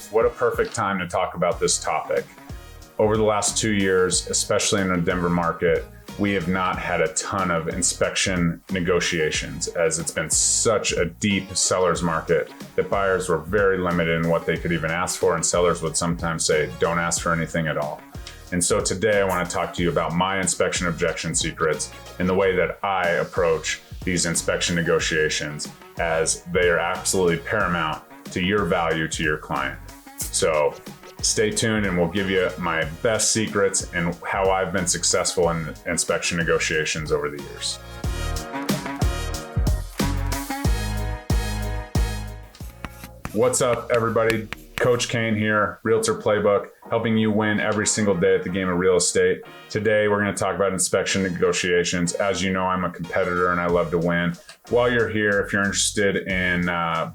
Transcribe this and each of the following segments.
What a perfect time to talk about this topic. Over the last 2 years, especially in the Denver market, we have not had a ton of inspection negotiations, as it's been such a deep seller's market that buyers were very limited in what they could even ask for, and sellers would sometimes say, don't ask for anything at all. And so today I want to talk to you about my inspection objection secrets and the way that I approach these inspection negotiations, as they are absolutely paramount to your value to your client. So stay tuned and we'll give you my best secrets and how I've been successful in inspection negotiations over the years. What's up, everybody? Coach Kane here, Realtor Playbook, helping you win every single day at the game of real estate. Today, we're going to talk about inspection negotiations. As you know, I'm a competitor and I love to win. While you're here, if you're interested in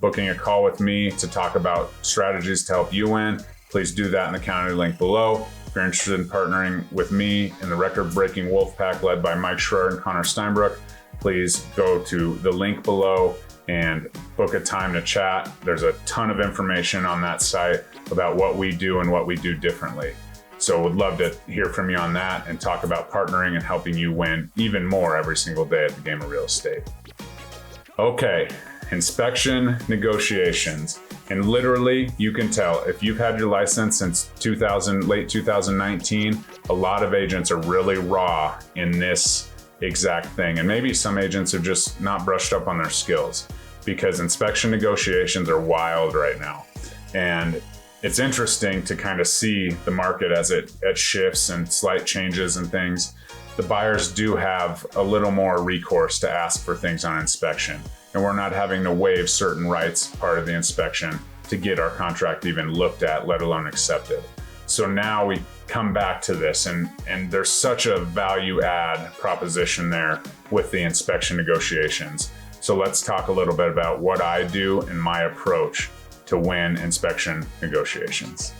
booking a call with me to talk about strategies to help you win, please do that in the calendar link below. If you're interested in partnering with me in the record-breaking Wolf Pack led by Mike Schroer and Connor Steinbrook, please go to the link below and book a time to chat. There's a ton of information on that site about what we do and what we do differently. So would love to hear from you on that and talk about partnering and helping you win even more every single day at the game of real estate. Okay, inspection negotiations. And literally, you can tell if you've had your license since late 2019, a lot of agents are really raw in this exact thing. And maybe some agents have just not brushed up on their skills, because inspection negotiations are wild right now. And it's interesting to kind of see the market as it shifts and slight changes and things. The buyers do have a little more recourse to ask for things on inspection. And we're not having to waive certain rights part of the inspection to get our contract even looked at, let alone accepted. So now we come back to this, and there's such a value add proposition there with the inspection negotiations. So let's talk a little bit about what I do and my approach to win inspection negotiations.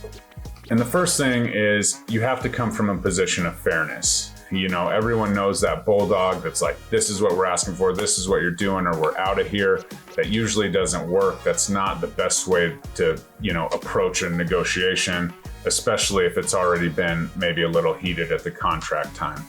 And the first thing is you have to come from a position of fairness. You know, everyone knows that bulldog that's like, this is what we're asking for, this is what you're doing, or we're out of here. That usually doesn't work. That's not the best way to, approach a negotiation, especially if it's already been maybe a little heated at the contract time.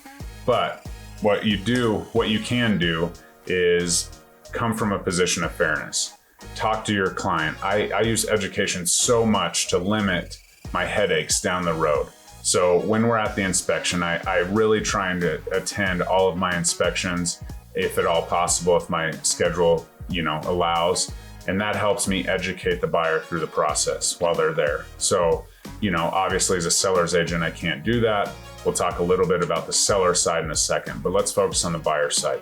But what you can do is come from a position of fairness. Talk to your client. I use education so much to limit my headaches down the road. So when we're at the inspection, I really trying to attend all of my inspections, if at all possible, if my schedule, allows. And that helps me educate the buyer through the process while they're there. So, obviously as a seller's agent, I can't do that. We'll talk a little bit about the seller side in a second, but let's focus on the buyer side.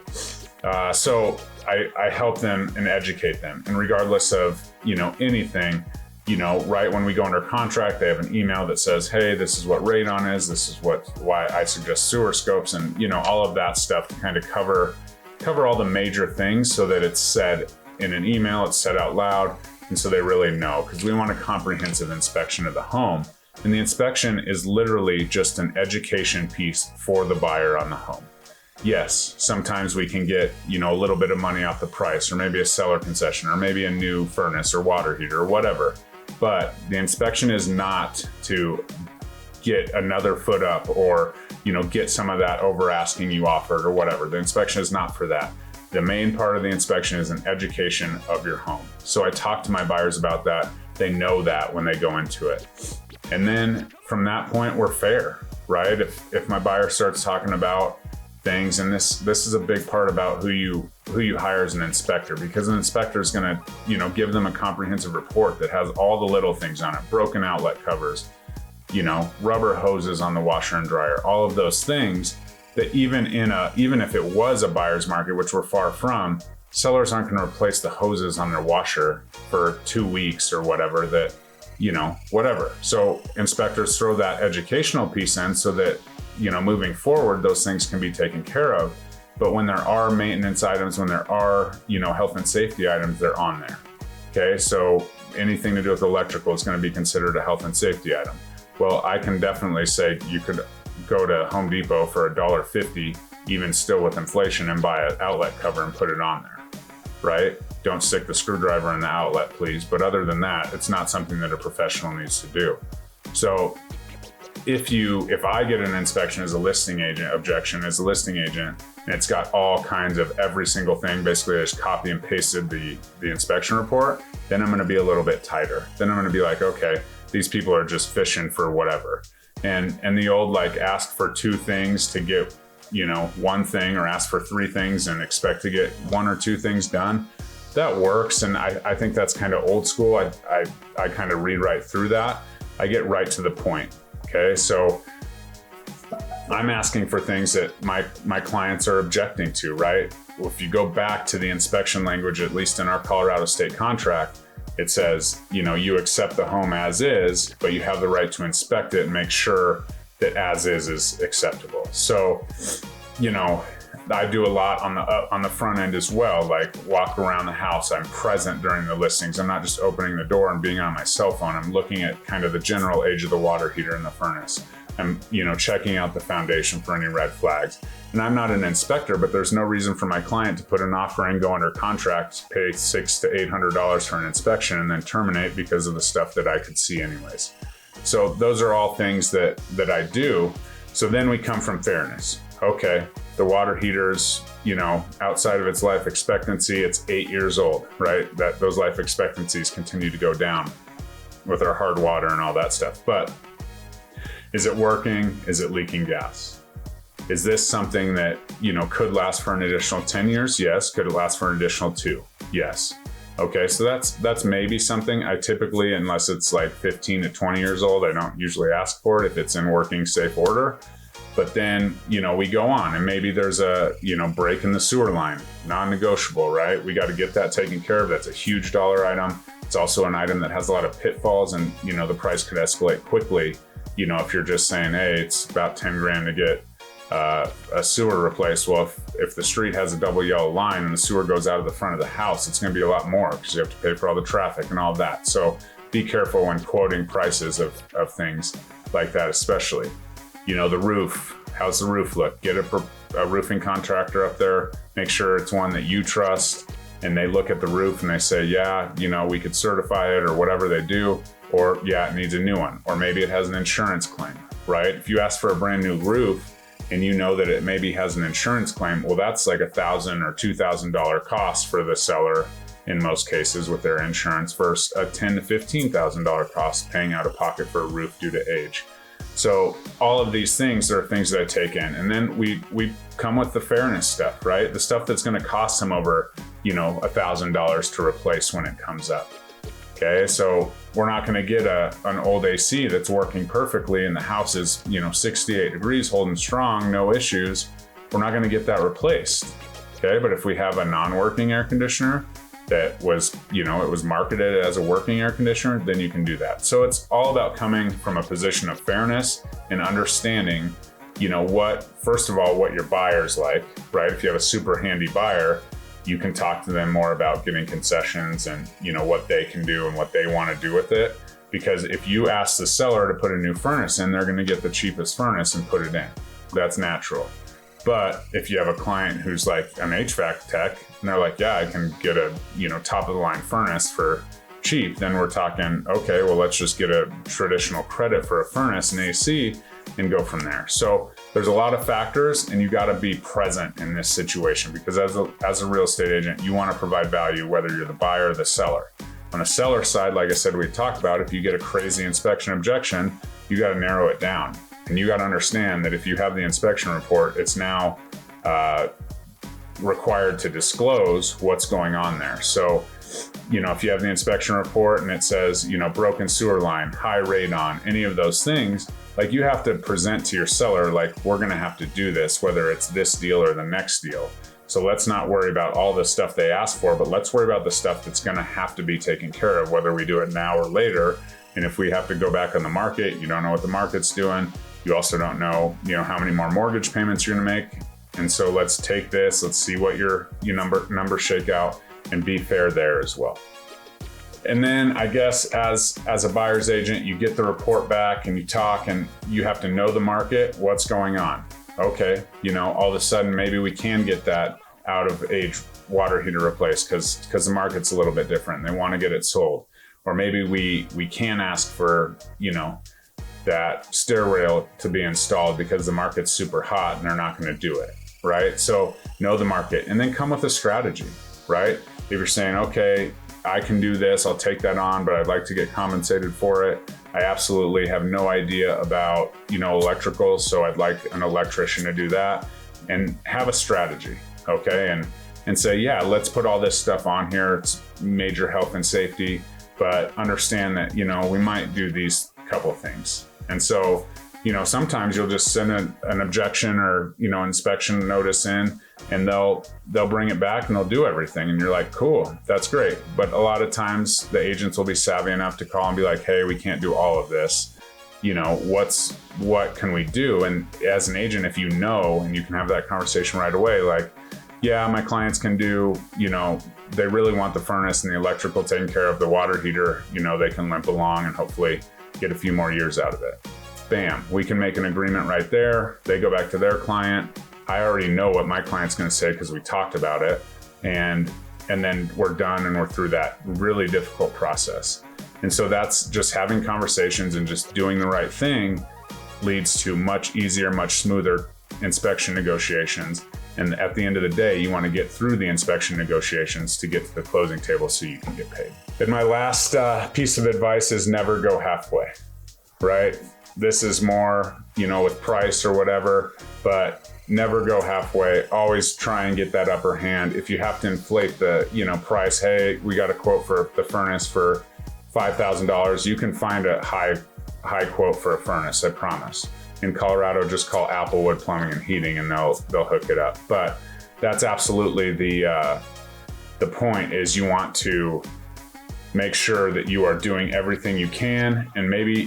So I help them and educate them. And regardless of, anything, right when we go under contract, they have an email that says, hey, this is what radon is, this is why I suggest sewer scopes, and all of that stuff to kind of cover all the major things, so that it's said in an email, it's said out loud, and so they really know, because we want a comprehensive inspection of the home. And the inspection is literally just an education piece for the buyer on the home. Yes, sometimes we can get, a little bit of money off the price, or maybe a seller concession, or maybe a new furnace or water heater or whatever. But the inspection is not to get another foot up or, get some of that over asking you offered or whatever. The inspection is not for that. The main part of the inspection is an education of your home. So I talk to my buyers about that. They know that when they go into it. And then from that point, we're fair, right? If my buyer starts talking about things, and this is a big part about who you hire as an inspector, because an inspector is going to give them a comprehensive report that has all the little things on it, broken outlet covers, rubber hoses on the washer and dryer, all of those things that even if it was a buyer's market, which we're far from, sellers aren't going to replace the hoses on their washer for 2 weeks or whatever, whatever. So inspectors throw that educational piece in so that moving forward, those things can be taken care of. But when there are maintenance items, when there are, health and safety items, they're on there. Okay, so anything to do with electrical is going to be considered a health and safety item. Well, I can definitely say you could go to Home Depot for $1.50, even still with inflation, and buy an outlet cover and put it on there, right? don't stick the screwdriver in the outlet, please. But other than that, it's not something that a professional needs to do. So if I get an inspection as a listing agent, objection as a listing agent, and it's got all kinds of every single thing, basically I just copy and pasted the inspection report, then I'm gonna be a little bit tighter. Then I'm gonna be like, okay, these people are just fishing for whatever. And the old like ask for 2 things to get, 1 thing, or ask for 3 things and expect to get 1 or 2 things done, that works. And I think that's kind of old school. I kind of read right through that. I get right to the point. Okay, so I'm asking for things that my clients are objecting to, right? Well, if you go back to the inspection language, at least in our Colorado state contract, it says, you accept the home as is, but you have the right to inspect it and make sure that as is acceptable. So, I do a lot on the front end as well, like walk around the house. I'm present during the listings. I'm not just opening the door and being on my cell phone. I'm looking at kind of the general age of the water heater in the furnace. I'm, checking out the foundation for any red flags. And I'm not an inspector, but there's no reason for my client to put an offer in, go under contract, pay $600 to $800 for an inspection, and then terminate because of the stuff that I could see anyways. So those are all things that I do. So then we come from fairness. Okay, the water heater's, outside of its life expectancy, it's 8 years old, right? That those life expectancies continue to go down with our hard water and all that stuff. But is it working? Is it leaking gas? Is this something that, could last for an additional 10 years? Yes. Could it last for an additional 2? Yes. Okay, so that's maybe something I typically, unless it's like 15 to 20 years old, I don't usually ask for it if it's in working safe order. But then, we go on, and maybe there's a, break in the sewer line, non-negotiable, right? We got to get that taken care of. That's a huge dollar item. It's also an item that has a lot of pitfalls, and, the price could escalate quickly. If you're just saying, hey, it's about 10 grand to get a sewer replaced. Well, if the street has a double yellow line and the sewer goes out of the front of the house, it's going to be a lot more because you have to pay for all the traffic and all of that. So be careful when quoting prices of things like that, especially. The roof, how's the roof look? Get a roofing contractor up there, make sure it's one that you trust, and they look at the roof and they say, yeah, we could certify it, or whatever they do, or yeah, it needs a new one, or maybe it has an insurance claim, right? If you ask for a brand new roof and you know that it maybe has an insurance claim, well, that's like $1,000 or $2,000 cost for the seller in most cases with their insurance versus a $10,000 to $15,000 cost paying out of pocket for a roof due to age. So all of these things are things that I take in. And then we come with the fairness stuff, right? The stuff that's going to cost them over, $1,000 to replace when it comes up. Okay, so we're not going to get an old AC that's working perfectly and the house is, 68 degrees holding strong, no issues. We're not going to get that replaced. Okay, but if we have a non-working air conditioner that was, it was marketed as a working air conditioner, then you can do that. So it's all about coming from a position of fairness and understanding, first of all, what your buyer's like, right? If you have a super handy buyer, you can talk to them more about giving concessions and, what they can do and what they want to do with it. Because if you ask the seller to put a new furnace in, they're going to get the cheapest furnace and put it in. That's natural. But if you have a client who's like an HVAC tech and they're like, yeah, I can get a, top of the line furnace for cheap, then we're talking, okay, well, let's just get a traditional credit for a furnace and AC and go from there. So there's a lot of factors, and you got to be present in this situation because as a real estate agent, you want to provide value whether you're the buyer or the seller. On the seller side, like I said, we talked about, if you get a crazy inspection objection, you got to narrow it down. And you got to understand that if you have the inspection report, it's now required to disclose what's going on there. So, if you have the inspection report and it says, broken sewer line, high radon, any of those things, like you have to present to your seller, like, we're going to have to do this, whether it's this deal or the next deal. So let's not worry about all the stuff they ask for, but let's worry about the stuff that's going to have to be taken care of, whether we do it now or later. And if we have to go back on the market, you don't know what the market's doing. You also don't know, how many more mortgage payments you're going to make. And so let's take this, let's see what your numbers shake out and be fair there as well. And then I guess as a buyer's agent, you get the report back and you talk and you have to know the market, what's going on. Okay, all of a sudden maybe we can get that out of age water heater replaced because the market's a little bit different. They want to get it sold. Or maybe we can ask for, that stair rail to be installed because the market's super hot and they're not going to do it, right? So know the market and then come with a strategy, right? If you're saying, okay, I can do this, I'll take that on, but I'd like to get compensated for it. I absolutely have no idea about, electrical, so I'd like an electrician to do that, and have a strategy, okay? And say, yeah, let's put all this stuff on here. It's major health and safety, but understand that, we might do these couple things. And so, sometimes you'll just send an objection or, inspection notice in, and they'll bring it back and they'll do everything. And you're like, cool, that's great. But a lot of times the agents will be savvy enough to call and be like, hey, we can't do all of this. What can we do? And as an agent, if and you can have that conversation right away, like, yeah, my clients can do, they really want the furnace and the electrical taken care of, the water heater, they can limp along and hopefully get a few more years out of it. Bam, we can make an agreement right there. They go back to their client. I already know what my client's going to say because we talked about it. And then we're done and we're through that really difficult process. And so that's just having conversations and just doing the right thing leads to much easier, much smoother inspection negotiations. And at the end of the day, you want to get through the inspection negotiations to get to the closing table so you can get paid. And my last piece of advice is never go halfway, right? This is more, with price or whatever, but never go halfway. Always try and get that upper hand. If you have to inflate the, price, hey, we got a quote for the furnace for $5,000, you can find a high quote for a furnace, I promise. In Colorado, just call Applewood Plumbing and Heating and they'll hook it up. But that's absolutely the point is you want to make sure that you are doing everything you can, and maybe,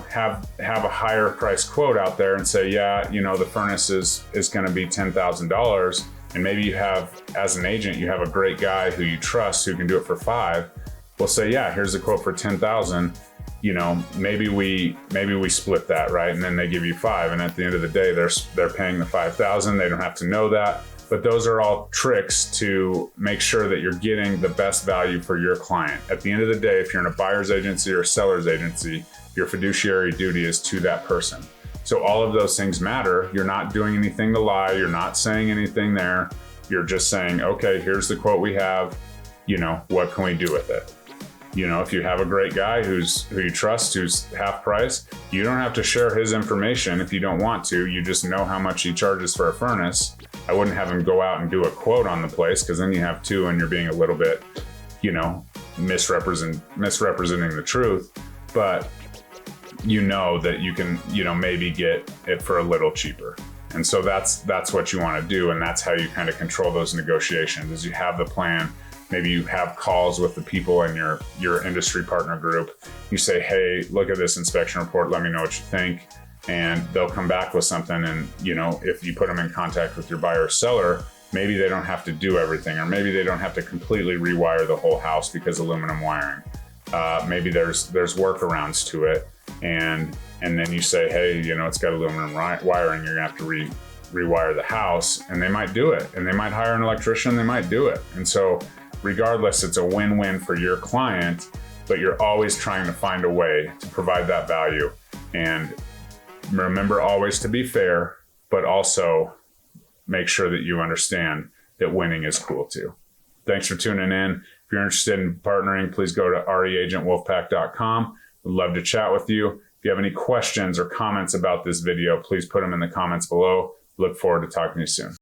have a higher price quote out there and say, yeah, the furnace is going to be $10,000. And maybe you have, as an agent, you have a great guy who you trust who can do it for $5,000. We'll say, yeah, here's a quote for $10,000. Maybe we split that, right? And then they give you $5,000. And at the end of the day, they're paying the $5,000. They don't have to know that. But those are all tricks to make sure that you're getting the best value for your client. At the end of the day, if you're in a buyer's agency or a seller's agency, your fiduciary duty is to that person. So all of those things matter. You're not doing anything to lie. You're not saying anything there. You're just saying, okay, here's the quote we have. What can we do with it? If you have a great guy who you trust, who's half price, you don't have to share his information if you don't want to. You just know how much he charges for a furnace. I wouldn't have him go out and do a quote on the place, because then you have two and you're being a little bit, misrepresenting the truth. But that you can, maybe get it for a little cheaper. And so that's what you want to do. And that's how you kind of control those negotiations, is you have the plan. Maybe you have calls with the people in your industry partner group. You say, hey, look at this inspection report. Let me know what you think. And they'll come back with something. And, if you put them in contact with your buyer or seller, maybe they don't have to do everything, or maybe they don't have to completely rewire the whole house because aluminum wiring. Maybe there's workarounds to it. And then you say, hey, it's got aluminum wiring. You're gonna have to rewire the house, and they might do it. And they might hire an electrician. They might do it. And so regardless, it's a win-win for your client, but you're always trying to find a way to provide that value. And remember always to be fair, but also make sure that you understand that winning is cool too. Thanks for tuning in. If you're interested in partnering, please go to reagentwolfpack.com. We'd love to chat with you. If you have any questions or comments about this video, please put them in the comments below. Look forward to talking to you soon.